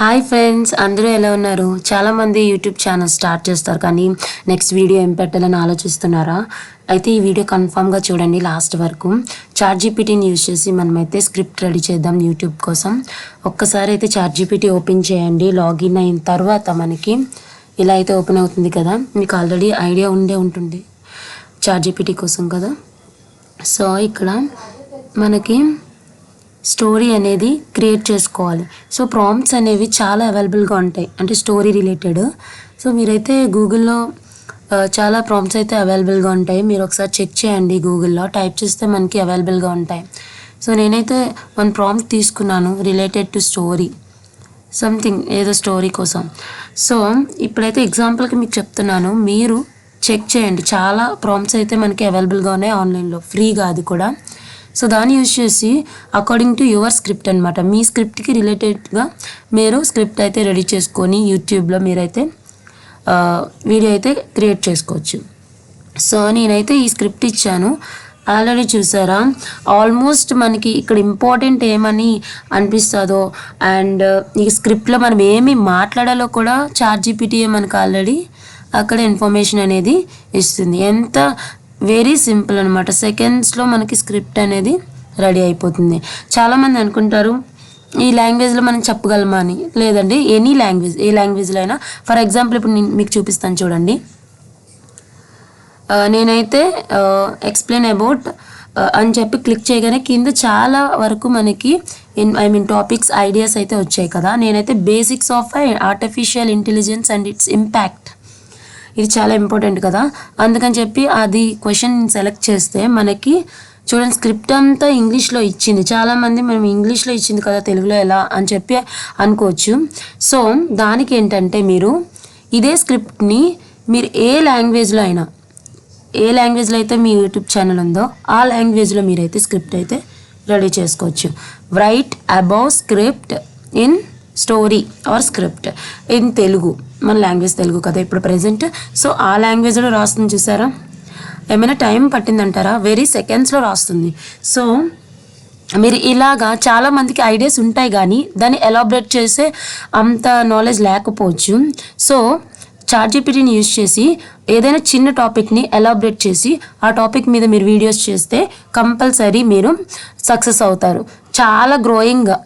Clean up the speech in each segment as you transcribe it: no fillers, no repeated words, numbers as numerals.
Hi friends, అందరూ ఎలా ఉన్నారు? చాలామంది యూట్యూబ్ ఛానల్ స్టార్ట్ చేస్తారు, కానీ నెక్స్ట్ వీడియో ఏం పెట్టాలని ఆలోచిస్తున్నారా? అయితే ఈ వీడియో కన్ఫామ్గా చూడండి లాస్ట్ వరకు. చాట్‌జీపీటీని యూజ్ చేసి మనమైతే స్క్రిప్ట్ రెడీ చేద్దాం యూట్యూబ్ కోసం. ఒక్కసారి అయితే చాట్‌జీపీటీ ఓపెన్ చేయండి. లాగిన్ అయిన తర్వాత మనకి ఇలా అయితే ఓపెన్ అవుతుంది కదా. మీకు ఆల్రెడీ ఐడియా ఉంటుంది చాట్‌జీపీటీ కోసం కదా. సో ఇక్కడ మనకి స్టోరీ అనేది క్రియేట్ చేసుకోవాలి. సో ప్రాంప్ట్స్ అనేవి చాలా అవైలబుల్గా ఉంటాయి, అంటే స్టోరీ రిలేటెడ్. సో మీరైతే గూగుల్లో చాలా ప్రాంప్ట్స్ అయితే అవైలబుల్గా ఉంటాయి. మీరు ఒకసారి చెక్ చేయండి, గూగుల్లో టైప్ చేస్తే మనకి అవైలబుల్గా ఉంటాయి. సో నేనైతే వన్ ప్రాంప్ట్ తీసుకున్నాను రిలేటెడ్ టు స్టోరీ, సంథింగ్ ఏదో స్టోరీ కోసం. సో ఇప్పుడైతే ఎగ్జాంపుల్కి మీకు చెప్తున్నాను, మీరు చెక్ చేయండి. చాలా ప్రాంప్ట్స్ అయితే మనకి అవైలబుల్గా ఉన్నాయి ఆన్లైన్లో, ఫ్రీగా అది కూడా. సో దాన్ని యూజ్ చేసి అకార్డింగ్ టు యువర్ స్క్రిప్ట్ అనమాట, మీ స్క్రిప్ట్కి రిలేటెడ్గా మీరు స్క్రిప్ట్ అయితే రెడీ చేసుకొని యూట్యూబ్లో మీరైతే వీడియో అయితే క్రియేట్ చేసుకోవచ్చు. సో నేనైతే ఈ స్క్రిప్ట్ ఇచ్చాను, ఆల్రెడీ చూసారా. ఆల్మోస్ట్ మనకి ఇక్కడ ఇంపార్టెంట్ ఏమని అనిపిస్తుందో అండ్ ఈ స్క్రిప్ట్లో మనం ఏమి మాట్లాడాలో కూడా చాట్‌జీపీటీయే మనకు ఆల్రెడీ అక్కడ ఇన్ఫర్మేషన్ అనేది ఇస్తుంది. ఎంత వెరీ సింపుల్ అనమాట, సెకండ్స్లో మనకి స్క్రిప్ట్ అనేది రెడీ అయిపోతుంది. చాలామంది అనుకుంటారు ఈ లాంగ్వేజ్లో మనం చెప్పగలమా అని. లేదండి, ఎనీ లాంగ్వేజ్, ఏ లాంగ్వేజ్లో అయినా. ఫర్ ఎగ్జాంపుల్ ఇప్పుడు నేను మీకు చూపిస్తాను చూడండి. నేనైతే ఎక్స్ప్లెయిన్ అబౌట్ అని చెప్పి క్లిక్ చేయగానే కింద చాలా వరకు మనకి టాపిక్స్, ఐడియాస్ అయితే వచ్చాయి కదా. నేనైతే basics of artificial intelligence and it's impact, ఇది చాలా ఇంపార్టెంట్ కదా, అందుకని చెప్పి అది క్వశ్చన్ సెలెక్ట్ చేస్తే మనకి చూడండి స్క్రిప్ట్ అంతా ఇంగ్లీష్లో ఇచ్చింది. చాలామంది మనం ఇంగ్లీష్లో ఇచ్చింది కదా, తెలుగులో ఎలా అని చెప్పి అనుకోవచ్చు. సో దానికి ఏంటంటే మీరు ఇదే స్క్రిప్ట్ని మీరు ఏ లాంగ్వేజ్లో అయితే మీ యూట్యూబ్ ఛానల్ ఉందో ఆ లాంగ్వేజ్లో మీరైతే స్క్రిప్ట్ అయితే రెడీ చేసుకోవచ్చు. Write about script in story or script in Telugu, మన లాంగ్వేజ్ తెలుగు కదా ఇప్పుడు ప్రజెంట్. సో ఆ లాంగ్వేజ్లో రాస్తుంది చూసారా. ఏమైనా టైం పట్టిందంటారా? వెరీ సెకండ్స్లో రాస్తుంది. సో మీరు ఇలాగా చాలామందికి ఐడియాస్ ఉంటాయి, కానీ దాన్ని ఎలాబరేట్ చేసే అంత నాలెడ్జ్ లేకపోవచ్చు. సో చాట్‌జీపీటీని యూజ్ చేసి ఏదైనా చిన్న టాపిక్ని ఎలాబరేట్ చేసి ఆ టాపిక్ మీద మీరు వీడియోస్ చేస్తే కంపల్సరీ మీరు సక్సెస్ అవుతారు.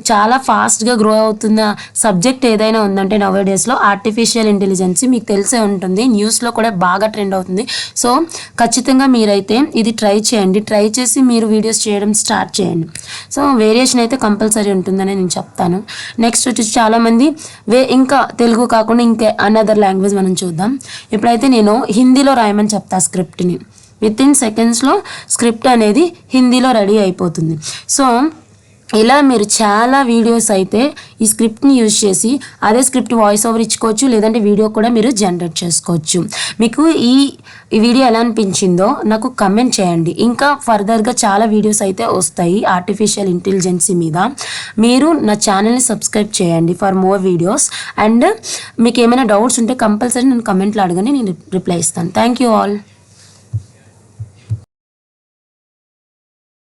చాలా ఫాస్ట్గా గ్రో అవుతున్న సబ్జెక్ట్ ఏదైనా ఉందంటే నవ్ డేస్లో ఆర్టిఫిషియల్ ఇంటెలిజెన్స్, మీకు తెలిసే ఉంటుంది, న్యూస్లో కూడా బాగా ట్రెండ్ అవుతుంది. సో ఖచ్చితంగా మీరైతే ఇది ట్రై చేయండి. ట్రై చేసి మీరు వీడియోస్ చేయడం స్టార్ట్ చేయండి. సో వేరియేషన్ అయితే కంపల్సరీ ఉంటుందని నేను చెప్తాను. నెక్స్ట్ వచ్చి చాలామంది ఇంకా తెలుగు కాకుండా ఇంకా అనదర్ లాంగ్వేజ్ మనం చూద్దాం. ఇప్పుడైతే నేను హిందీలో రాయమని చెప్తా స్క్రిప్ట్ని. విత్ ఇన్ సెకండ్స్లో స్క్రిప్ట్ అనేది హిందీలో రెడీ అయిపోతుంది. సో ఇలా మీరు చాలా వీడియోస్ అయితే ఈ స్క్రిప్ట్ని యూజ్ చేసి అదే స్క్రిప్ట్ వాయిస్ ఓవర్ ఇచ్చుకోవచ్చు, లేదంటే వీడియో కూడా మీరు జనరేట్ చేసుకోవచ్చు. మీకు ఈ వీడియో ఎలా అనిపించిందో నాకు కమెంట్ చేయండి. ఇంకా ఫర్దర్గా చాలా వీడియోస్ అయితే వస్తాయి ఆర్టిఫిషియల్ ఇంటెలిజెన్స్ మీద. మీరు నా ఛానల్ని సబ్స్క్రైబ్ చేయండి ఫర్ మోర్ వీడియోస్. అండ్ మీకు ఏమైనా డౌట్స్ ఉంటే కంపల్సరీ నేను కమెంట్లో అడగని, నేను రిప్లై ఇస్తాను. Thank you all.